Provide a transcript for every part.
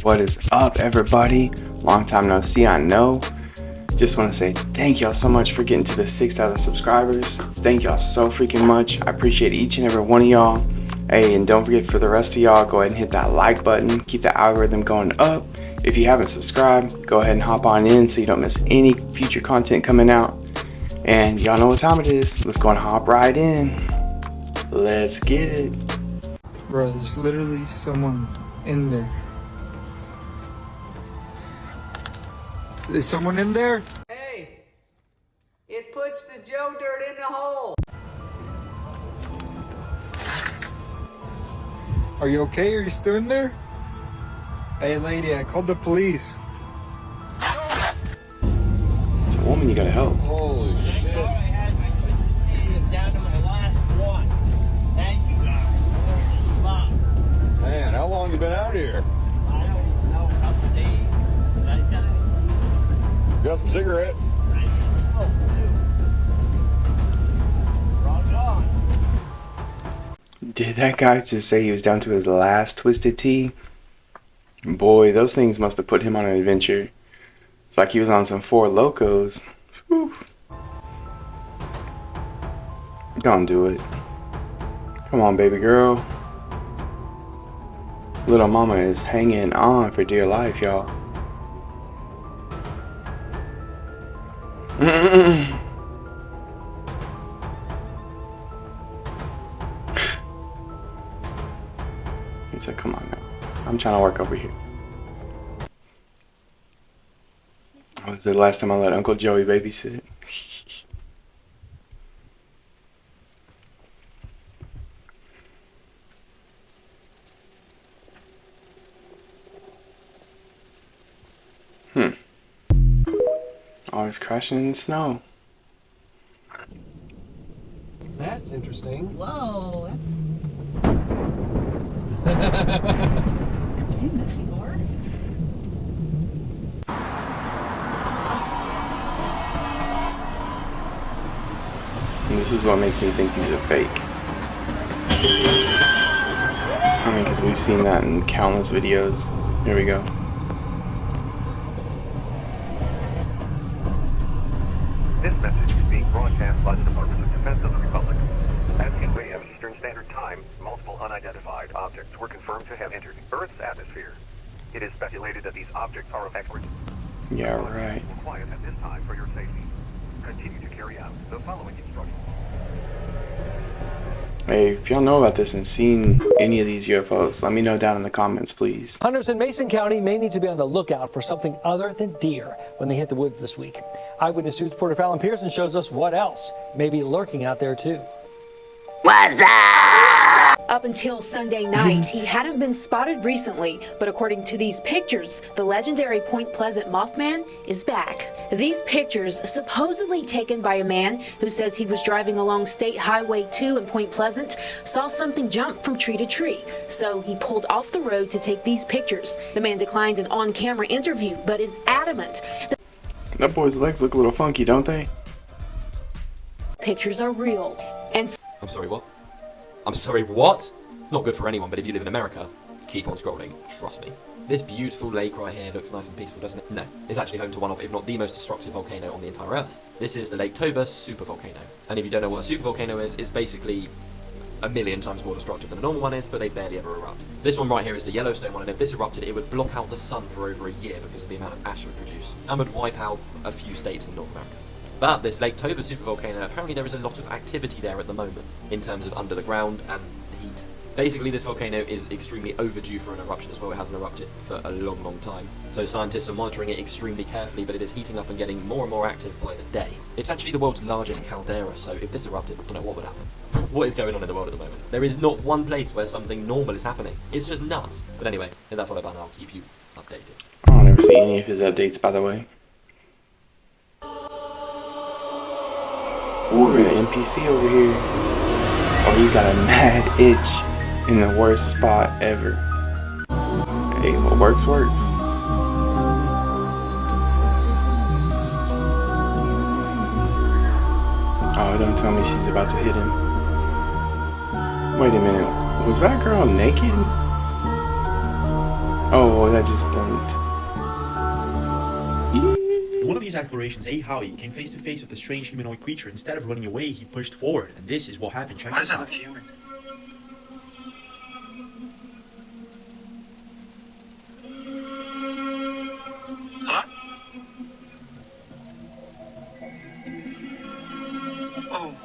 What is up, everybody? Long time no see, I know. Just want to say thank y'all so much for getting to the 6,000 subscribers. Thank y'all so freaking much. I appreciate each and every one of y'all. Hey, and don't forget, for the rest of y'all, go ahead and hit that like button. Keep the algorithm going up. If you haven't subscribed, go ahead and hop on in so you don't miss any future content coming out. And y'all know what time it is. Let's go and hop right in. Let's get it. Bro, there's literally someone in there. Is someone in there? Hey, it puts the Joe dirt in the hole. Are you okay? Are you still in there? Hey lady, I called the police. It's a woman, you gotta help. Holy shit. Down to my last one. Thank you, guys. Man, how long you been out here? I don't even know, a couple days. Got some cigarettes? Did that guy just say he was down to his last twisted tea? Boy, those things must have put him on an adventure. It's like he was on some Four Locos. Whew. Don't do it. Come on, baby girl. Little mama is hanging on for dear life, y'all. He said, come on now. I'm trying to work over here. Oh, was the last time I let Uncle Joey babysit? Always crashing in the snow. That's interesting. Whoa. And this is what makes me think these are fake. I mean, because we've seen that in countless videos. Here we go. This message is being broadcast by the Department of Defense of the Republic. At 10 a.m. Eastern Standard Time, multiple unidentified objects were confirmed to have entered Earth's atmosphere. It is speculated that these objects are of expert. Yeah, right. Quiet at this time for your safety. Continue to carry out the following instructions. Hey, if y'all know about this and seen any of these UFOs, let me know down in the comments, please. Hunters in Mason County may need to be on the lookout for something other than deer when they hit the woods this week. Eyewitness News reporter Fallon Pearson shows us what else may be lurking out there too. What's up? Up until Sunday night, he hadn't been spotted recently, but according to these pictures, the legendary Point Pleasant Mothman is back. These pictures, supposedly taken by a man who says he was driving along State Highway 2 in Point Pleasant, saw something jump from tree to tree, so he pulled off the road to take these pictures. The man declined an on-camera interview, but is adamant That boy's legs look a little funky, don't they? pictures are real. And I'm sorry, what? I'm sorry, what? Not good for anyone, but if you live in America, keep on scrolling, trust me. This beautiful lake right here looks nice and peaceful, doesn't it? No, it's actually home to one of, if not the most destructive volcano on the entire Earth. This is the Lake Toba supervolcano. And if you don't know what a supervolcano is, it's basically a million times more destructive than a normal one is, but they barely ever erupt. This one right here is the Yellowstone one, and if this erupted, it would block out the sun for over a year because of the amount of ash it would produce, and would wipe out a few states in North America. But this Lake Toba supervolcano, apparently there is a lot of activity there at the moment, in terms of under the ground and the heat. Basically, this volcano is extremely overdue for an eruption as well. It hasn't erupted for a long, long time. So scientists are monitoring it extremely carefully, but it is heating up and getting more and more active by the day. It's actually the world's largest caldera, so if this erupted, I don't know what would happen. What is going on in the world at the moment? There is not one place where something normal is happening. It's just nuts. But anyway, in that follow button, I'll keep you updated. I don't ever see any of his updates, by the way. Ooh, we got an NPC over here. Oh, he's got a mad itch in the worst spot ever. Hey, what works, works. Oh, don't tell me she's about to hit him. Wait a minute. Was that girl naked? Oh, that just blinked. In one of his explorations, A. Howie came face to face with a strange humanoid creature. Instead of running away, he pushed forward, and this is what happened. Check Why does this that out. look human? Huh? Oh.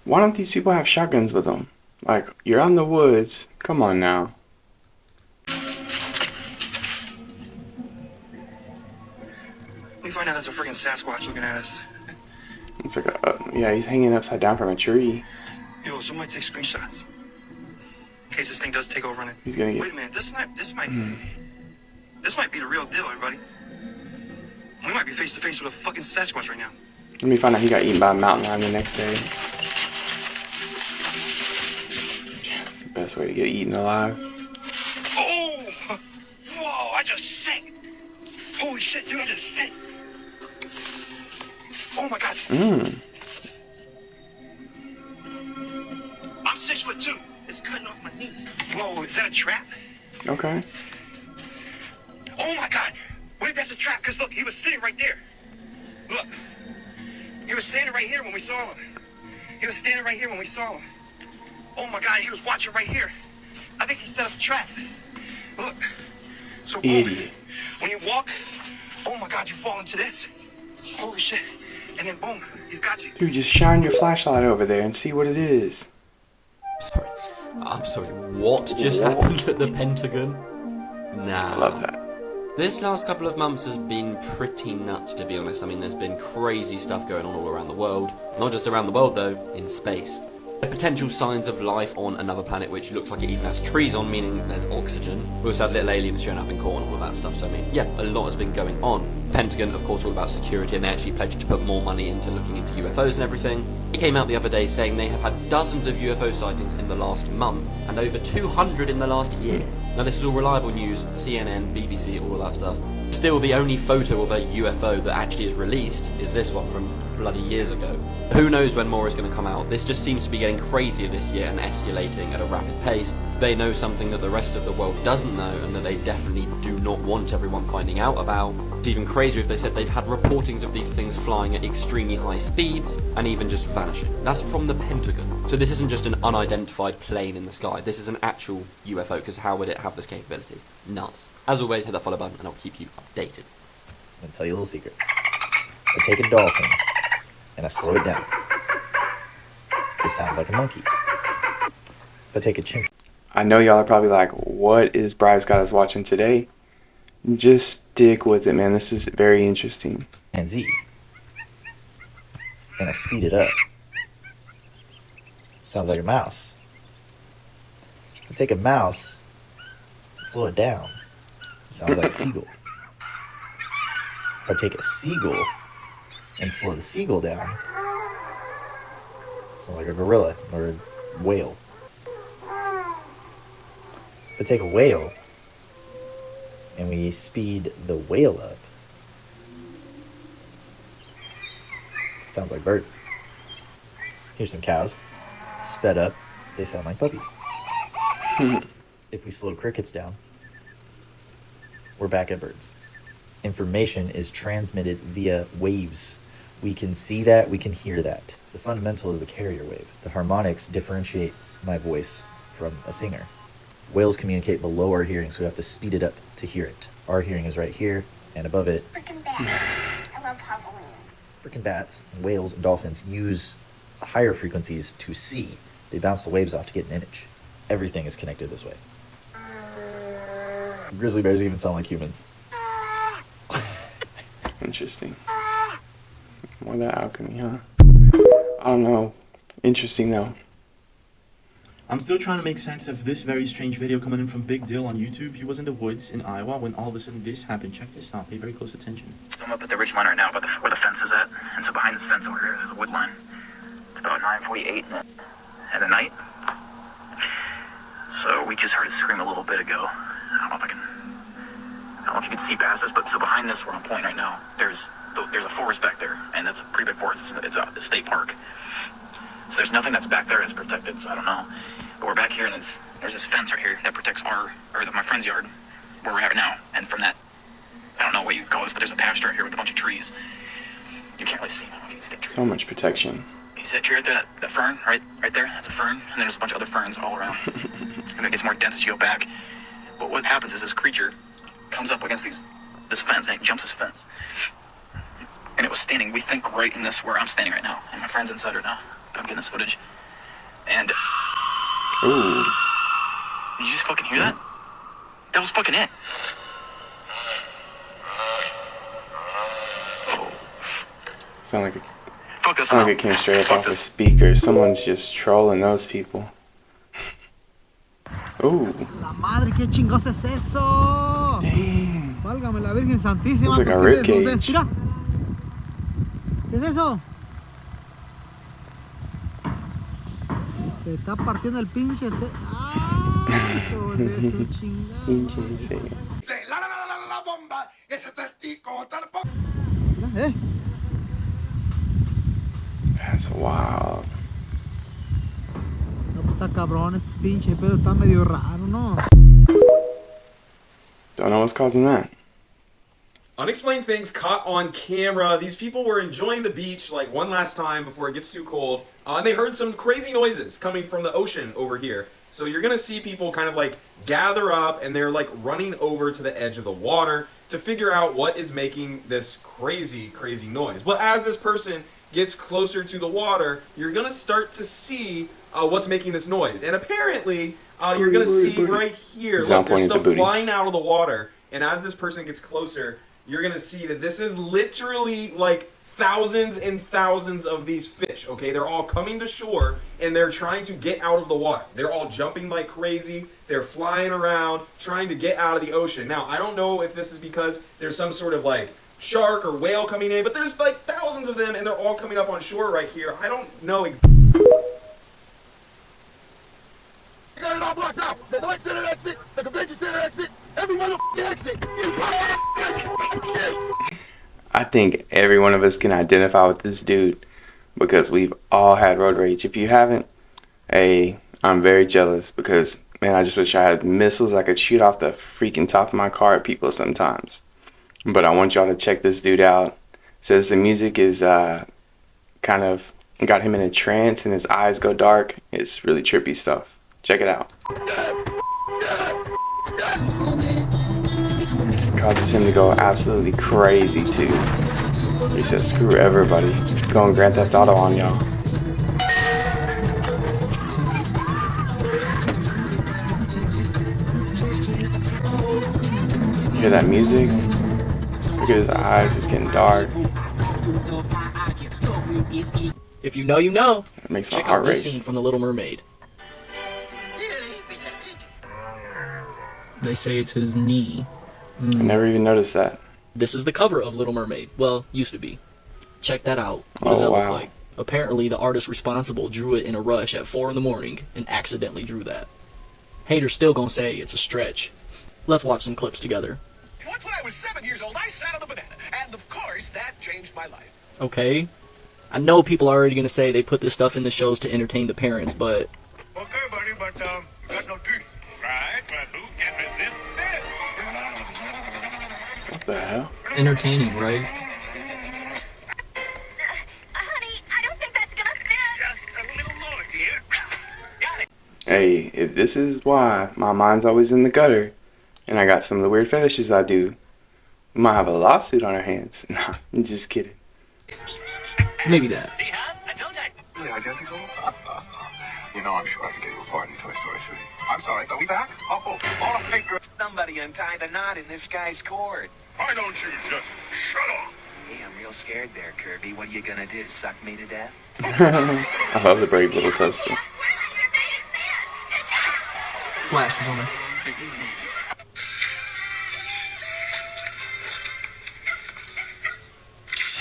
Why don't these people have shotguns with them? Like, you're out in the woods. Come on now. We find out there's a freaking Sasquatch looking at us. It's like yeah, he's hanging upside down from a tree. Yo, somebody take screenshots. In case this thing does take over on it. He's gonna get. Wait a minute, this might be the real deal, everybody. We might be face to face with a fucking Sasquatch right now. Let me find out he got eaten by a mountain lion the next day. It's the best way to get eaten alive. Oh! Whoa, I just sick! Holy shit, dude, I just sick! Oh my god! I'm 6'2". It's cutting off my knees. Whoa, is that a trap? Okay. Oh my god! What if that's a trap? Because look, he was sitting right there. Look. He was standing right here when we saw him. He was standing right here when we saw him. Oh my god, he was watching right here. I think he set up a trap. Look. So boom, Idiot. when you walk, oh my god, you fall into this. Holy shit. And then boom, he's got you. Dude, just shine your flashlight over there and see what it is. Sorry. I'm sorry, what just happened at the Pentagon? Nah. I love that. This last couple of months has been pretty nuts, to be honest. I mean, there's been crazy stuff going on all around the world. Not just around the world, though, in space. The potential signs of life on another planet which looks like it even has trees on, meaning there's oxygen. We also had little aliens showing up in court and all of that stuff, so I mean, yeah, a lot has been going on. Pentagon, of course, all about security, and they actually pledged to put more money into looking into UFOs and everything. He came out the other day saying they have had dozens of UFO sightings in the last month, and over 200 in the last year. Now this is all reliable news, CNN, BBC, all of that stuff. Still, the only photo of a UFO that actually is released is this one from bloody years ago. Who knows when more is going to come out? This just seems to be getting crazier this year and escalating at a rapid pace. They know something that the rest of the world doesn't know, and that they definitely do not want everyone finding out about. It's even crazier if they said they've had reportings of these things flying at extremely high speeds and even just vanishing. That's from the Pentagon. So this isn't just an unidentified plane in the sky. This is an actual UFO, because how would it have this capability? Nuts. As always, hit that follow button and I'll keep you updated. I'm gonna tell you a little secret. I take a dolphin and I slow it down. It sounds like a monkey. If I take a chimp. I know y'all are probably like, what is Bryce got us watching today? Just stick with it, man. This is very interesting. And Z. And I speed it up. Sounds like a mouse. If I take a mouse, slow it down. It sounds like a seagull. If I take a seagull and slow the seagull down, it sounds like a gorilla or a whale. If I take a whale and we speed the whale up, it sounds like birds. Here's some cows. Sped up, they sound like puppies. If we slow crickets down, we're back at birds. Information is transmitted via waves. We can see that, we can hear that. The fundamental is the carrier wave. The harmonics differentiate my voice from a singer. Whales communicate below our hearing, so we have to speed it up to hear it. Our hearing is right here, and above it. Frickin' bats. I love Halloween. Frickin' bats, and whales, and dolphins use higher frequencies to see. They bounce the waves off to get an image. Everything is connected this way. Grizzly bears even sound like humans. Interesting. More of that alchemy, huh? I don't know. Interesting, though. I'm still trying to make sense of this very strange video coming in from Big Dill on YouTube. He was in the woods in Iowa when all of a sudden this happened. Check this out. Pay very close attention. So I'm up at the ridge line right now, about where the fence is at. And so behind this fence over here, there's a wood line. It's about 9:48 at the night. So we just heard it scream a little bit ago. I don't know if you can see past this, but so behind this where I'm pointing right now, there's a forest back there, and that's a pretty big forest. It's a state park. So there's nothing that's back there that's protected, so I don't know. But we're back here, and there's this fence right here that protects my friend's yard, where we're at right now. And from that, I don't know what you call this, but there's a pasture right here with a bunch of trees. You can't really see them. So much protection. You see that tree right there, that fern, right there? That's a fern, and then there's a bunch of other ferns all around. And it gets more dense as you go back. But what happens is this creature comes up against this fence, and it jumps this fence. And it was standing, we think, right in this where I'm standing right now. And my friend's inside right now. I'm getting this footage. And... Ooh. Did you just fucking hear that? That was fucking it. Sound like Fuck this, it came straight up off the speaker. Someone's just trolling those people. Ooh. La madre, ¿qué chingos es eso? Damn. Válgame la Virgen Santísima. Looks like a ¿Qué es rib eso? cage. Mira. ¿Qué es eso? Se está partiendo el pinche ¡Ah! Hijo de su chingada. Pinche ese. La bomba, ese testigo, Mira, That's wild. No, pues está cabrón, este pinche pedo está medio raro, ¿no? Don't know what's causing that. Unexplained things caught on camera. These people were enjoying the beach like one last time before it gets too cold. And they heard some crazy noises coming from the ocean over here. So you're going to see people kind of like gather up and they're like running over to the edge of the water to figure out what is making this crazy, crazy noise. Well, as this person gets closer to the water, you're going to start to see what's making this noise. And apparently, you're going to see right here, look, there's stuff flying out of the water. And as this person gets closer, you're going to see that this is literally like thousands and thousands of these fish, okay? They're all coming to shore, and they're trying to get out of the water. They're all jumping like crazy. They're flying around, trying to get out of the ocean. Now, I don't know if this is because there's some sort of like shark or whale coming in, but there's like thousands of them, and they're all coming up on shore right here. I don't know exactly. Got it all blocked out. The Light Center exit, the Convention Center exit, every motherfucking exit. I think every one of us can identify with this dude because we've all had road rage. If you haven't, hey, I'm very jealous because, man, I just wish I had missiles I could shoot off the freaking top of my car at people sometimes. But I want y'all to check this dude out. It says the music is kind of got him in a trance and his eyes go dark. It's really trippy stuff. Check it out. Causes him to go absolutely crazy too. He says, screw everybody. Going Grand Theft Auto on y'all. Hear that music? Look at his eyes just getting dark. If you know, you know. It makes my Check heart out this race. scene from The Little Mermaid. They say it's his knee. I never even noticed that. This is the cover of Little Mermaid. Well, used to be. Check that out. What does that look like? Apparently, the artist responsible drew it in a rush at 4 in the morning and accidentally drew that. Haters still gonna say it's a stretch. Let's watch some clips together. Once when I was 7 years old, I sat on a banana. And of course, that changed my life. Okay? I know people are already gonna say they put this stuff in the shows to entertain the parents, but... Okay, buddy, but, you got no teeth. Right, but who can resist this? What the hell? Entertaining, right? Honey, I don't think that's gonna fit. Just a little more, dear. Got it. Hey, if this is why my mind's always in the gutter, and I got some of the weird fetishes I do, we might have a lawsuit on our hands. Nah, I'm just kidding. Maybe that. See, huh? I told you. Really identical? You know, I'm sure I could get you a part in Toy Story 3. I'm sorry, are we back? Oh, all right, girl. Somebody untie the knot in this guy's cord. Why don't you just shut off? Hey, I'm real scared there, Kirby. What are you gonna do, suck me to death? I love the brave little toaster. Flash is on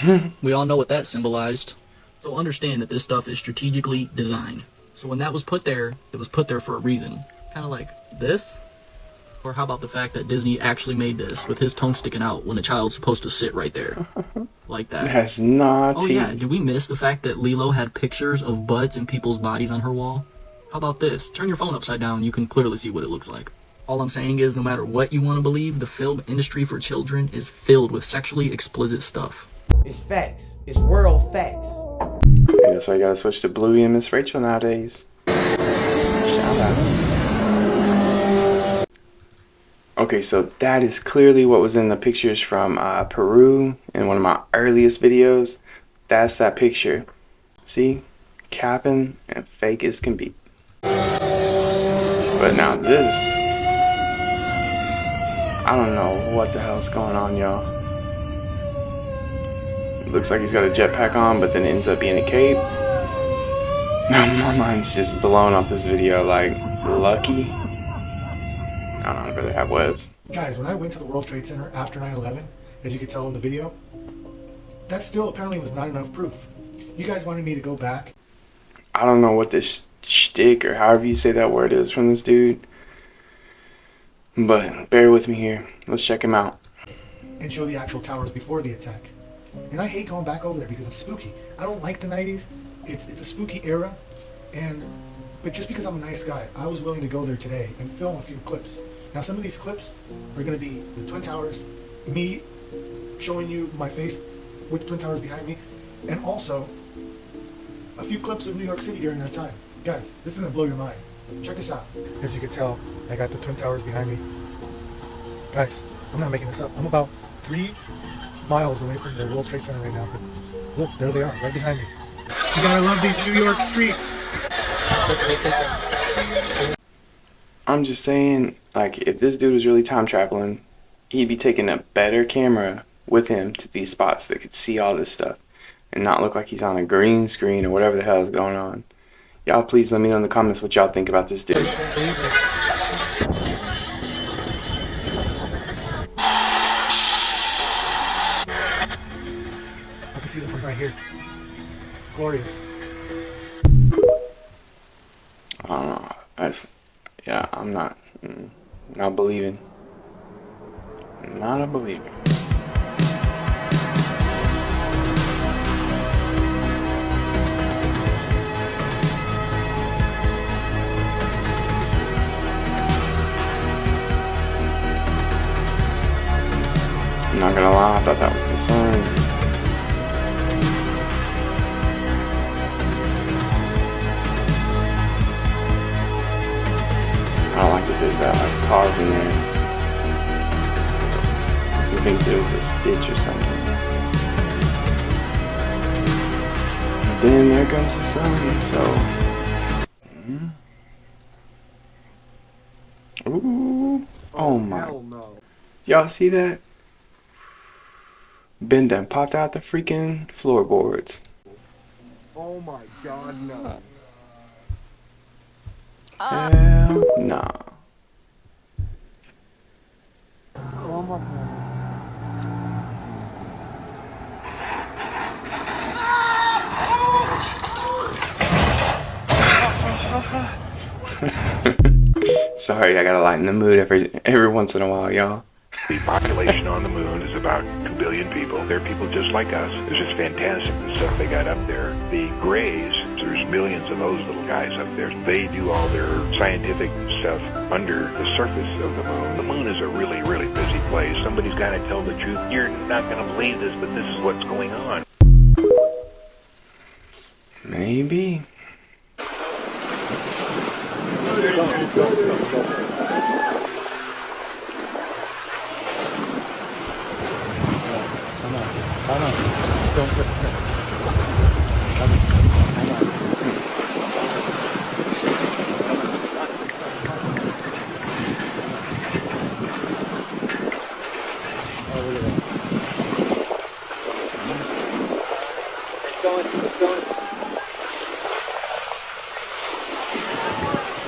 there. We all know what that symbolized. So understand that this stuff is strategically designed. So when that was put there, it was put there for a reason. Kind of like this? Or how about the fact that Disney actually made this with his tongue sticking out when a child's supposed to sit right there? like that. That's naughty. Oh yeah, did we miss the fact that Lilo had pictures of butts and people's bodies on her wall? How about this? Turn your phone upside down and you can clearly see what it looks like. All I'm saying is, no matter what you want to believe, the film industry for children is filled with sexually explicit stuff. It's facts. It's world facts. Hey, that's why you gotta switch to Bluey and Miss Rachel nowadays. Shout out. Okay, so that is clearly what was in the pictures from Peru in one of my earliest videos. That's that picture. See? Capping and fake as can be. But now this, I don't know what the hell's going on, y'all. Looks like he's got a jetpack on, but then it ends up being a cape. My mind's just blown off this video, like, lucky. I don't know, I'd rather have webs. Guys, when I went to the World Trade Center after 9/11, as you could tell in the video, that still apparently was not enough proof. You guys wanted me to go back. I don't know what this shtick, or however you say that word is, from this dude. But bear with me here. Let's check him out. And show the actual towers before the attack. And I hate going back over there because it's spooky. I don't like the 90s. It's a spooky era. But just because I'm a nice guy, I was willing to go there today and film a few clips. Now some of these clips are going to be the Twin Towers, me showing you my face with the Twin Towers behind me, and also a few clips of New York City during that time. Guys, this is going to blow your mind. Check this out. As you can tell, I got the Twin Towers behind me. Guys, I'm not making this up. I'm about 3 miles away from the World Trade Center right now, but look, there they are, right behind me. You gotta love these New York streets. I'm just saying, like, if this dude was really time traveling, he'd be taking a better camera with him to these spots that could see all this stuff and not look like he's on a green screen or whatever the hell is going on. Y'all please let me know in the comments what y'all think about this dude. I can see this one right here. Glorious. I don't know. Yeah, I'm not believing. Not a believer. I'm not gonna lie, I thought that was the sun. I don't like that there's that like pause in there. Makes me think there's a stitch or something. But then there comes the sun, so. Ooh. Oh my. Y'all see that? Ben done popped out the freaking floorboards. Oh my god, no. Hell nah. Oh my god. Sorry, I gotta lighten the mood every once in a while, y'all. The population on the moon is about 2 billion people. They're people just like us. It's just fantastic, the stuff they got up there. The Greys, there's millions of those little guys up there. They do all their scientific stuff under the surface of the moon. The moon is a really, really busy place. Somebody's got to tell the truth. You're not going to believe this, but this is what's going on. Maybe.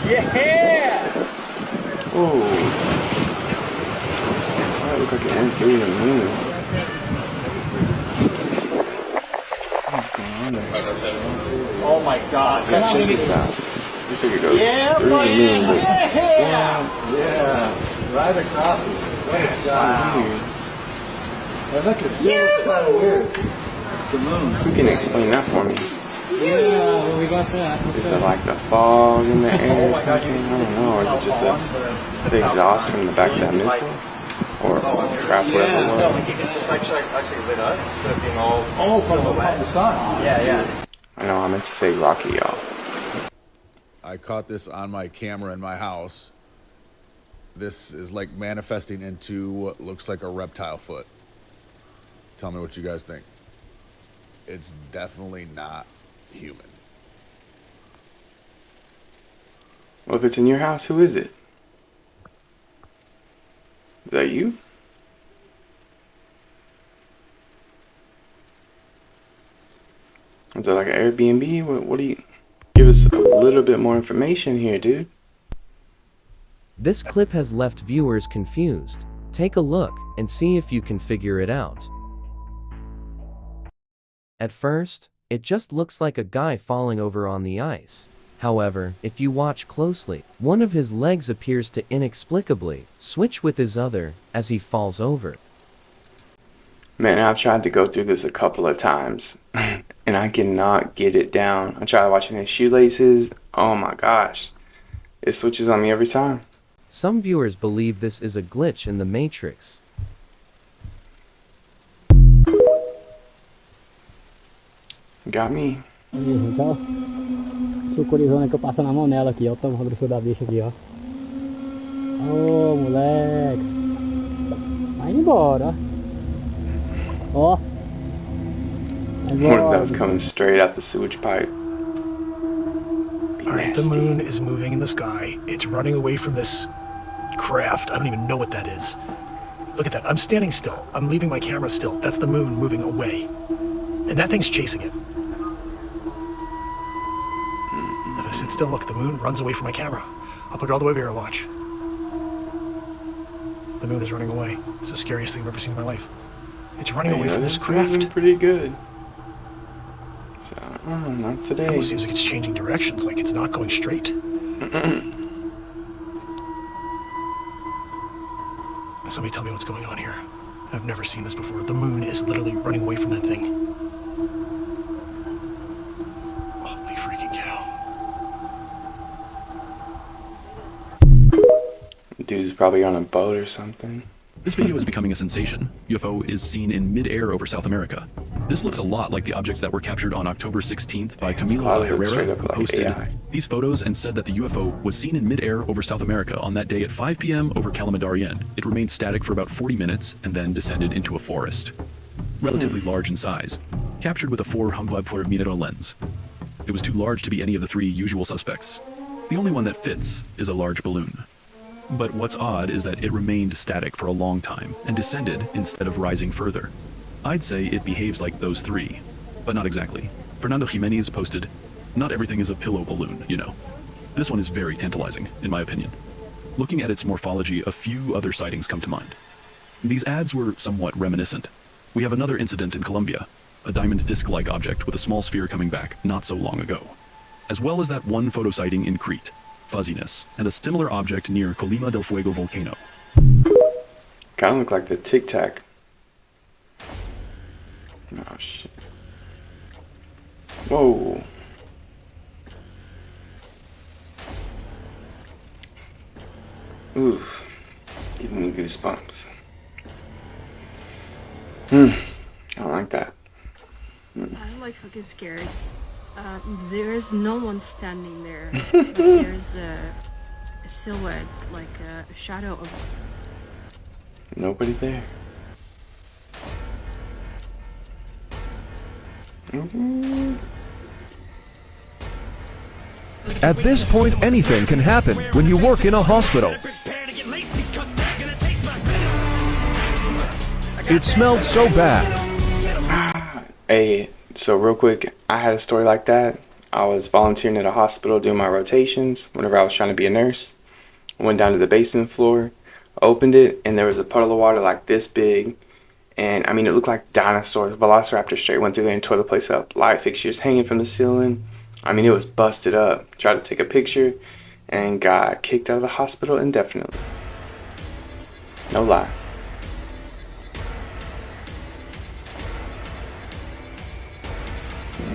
Yeah! Oh. That looked like it went through the moon. What's going on there? Oh my god. Yeah, check this out. Looks like it goes through the moon, but Yeah! Right across. that's so weird. Look, it still looks kind of weird. The moon. Who can explain that for me? Yeah, well, we got that. Is it like the fog in the air or something? I don't know. Or is it just the exhaust from the back of that missile? Or craft, whatever it was? It's actually lit up, so it being all from the sun. Yeah. I know, I meant to say rocky, y'all. I caught this on my camera in my house. This is like manifesting into what looks like a reptile foot. Tell me what you guys think. It's definitely not human. Well, if it's in your house, who is it? Is that you? Is that like an Airbnb? What do you... Give us a little bit more information here, dude. This clip has left viewers confused. Take a look and see if you can figure it out. At first, it just looks like a guy falling over on the ice. However, if you watch closely, one of his legs appears to inexplicably switch with his other as he falls over. Man, I've tried to go through this a couple of times, and I cannot get it down. I tried watching his shoelaces. Oh my gosh. It switches on me every time. Some viewers believe this is a glitch in the Matrix. Got me. Então, sucurizona que eu passo na mão nela aqui, ó. Toma a grossura da bicha aqui, ó. Ô, moleque. Vai embora, ó. One of those coming straight out the sewage pipe. Alright, the moon is moving in the sky. It's running away from this craft. I don't even know what that is. Look at that. I'm standing still. I'm leaving my camera still. That's the moon moving away. And that thing's chasing it. If I sit still, look, the moon runs away from my camera. I'll put it all the way over here and watch. The moon is running away. It's the scariest thing I've ever seen in my life. It's running away from this craft. Moving pretty good. So, not today. It almost seems like it's changing directions, like it's not going straight. Somebody tell me what's going on here. I've never seen this before. The moon is literally running away from that thing. Holy freaking cow. Dude's probably on a boat or something. This video is becoming a sensation. UFO is seen in mid-air over South America. This looks a lot like the objects that were captured on October 16th by Camilo Herrera, who posted these photos and said that the UFO was seen in mid-air over South America on that day at 5 p.m. over Calamadarian. It remained static for about 40 minutes and then descended into a forest. Relatively large in size, captured with a 4-4mm lens. It was too large to be any of the three usual suspects. The only one that fits is a large balloon. But what's odd is that it remained static for a long time and descended instead of rising further. I'd say it behaves like those three, but not exactly. Fernando Jimenez posted, "Not everything is a pillow balloon, you know." This one is very tantalizing, in my opinion. Looking at its morphology, a few other sightings come to mind. These ads were somewhat reminiscent. We have another incident in Colombia, a diamond disc-like object with a small sphere coming back not so long ago. As well as that one photo sighting in Crete, fuzziness, and a similar object near Colima del Fuego volcano. Kind of look like the Tic Tac. Oh shit. Whoa. Oof. Giving me goosebumps. I don't like that. I'm like fucking scared. There is no one standing there. There's a silhouette, like a shadow of... Nobody there. At this point, anything can happen when you work in a hospital. It smelled so bad. Hey, so real quick, I had a story like that. I was volunteering at a hospital doing my rotations whenever I was trying to be a nurse. I went down to the basement floor, opened it, and there was a puddle of water like this big. And I mean, it looked like dinosaurs. Velociraptor straight went through there and tore the place up. Light fixtures hanging from the ceiling. I mean, it was busted up. Tried to take a picture and got kicked out of the hospital indefinitely. No lie.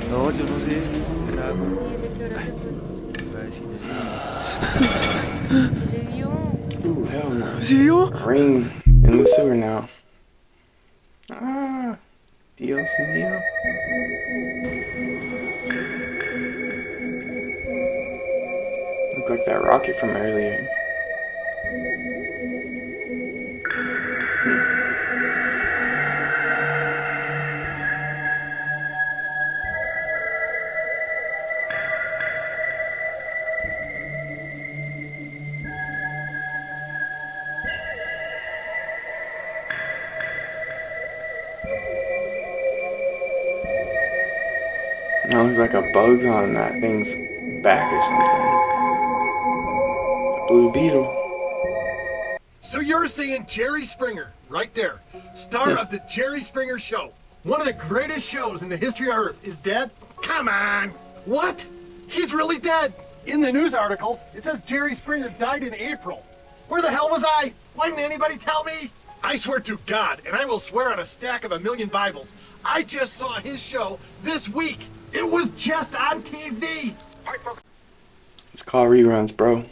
No, yo no sé el agua. Ooh, hell no. Ring in the sewer now. Ah, Dios mío. Look like that rocket from earlier. That looks like a bug's on that thing's back or something. A blue beetle. So you're seeing Jerry Springer, right there. Star of the Jerry Springer Show. One of the greatest shows in the history of Earth is dead? Come on! What? He's really dead! In the news articles, it says Jerry Springer died in April. Where the hell was I? Why didn't anybody tell me? I swear to God, and I will swear on a stack of 1,000,000 Bibles, I just saw his show this week. It was just on TV. It's called reruns, bro.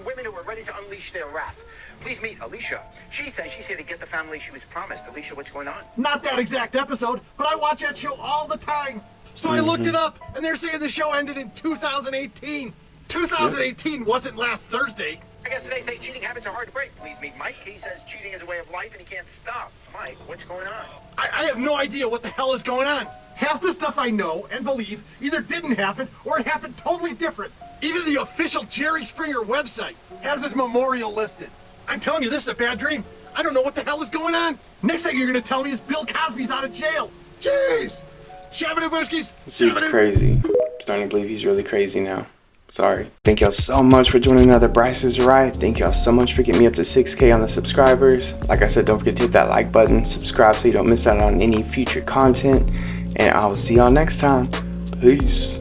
Women who are ready to unleash their wrath. Please meet Alicia. She says she's here to get the family she was promised. Alicia, what's going on? Not that exact episode, but I watch that show all the time. So I looked it up, and they're saying the show ended in 2018. 2018 wasn't last Thursday. I guess they say cheating habits are hard to break. Please meet Mike. He says cheating is a way of life and he can't stop. Mike, what's going on? I have no idea what the hell is going on. Half the stuff I know and believe either didn't happen or it happened totally different. Even the official Jerry Springer website has his memorial listed. I'm telling you, this is a bad dream. I don't know what the hell is going on. Next thing you're going to tell me is Bill Cosby's out of jail. Jeez! Shabba-dabooskies! This dude's crazy. I'm starting to believe he's really crazy now. Sorry. Thank y'all so much for joining another Bryce is Right. Thank y'all so much for getting me up to 6K on the subscribers. Like I said, don't forget to hit that like button, subscribe so you don't miss out on any future content, and I will see y'all next time. Peace.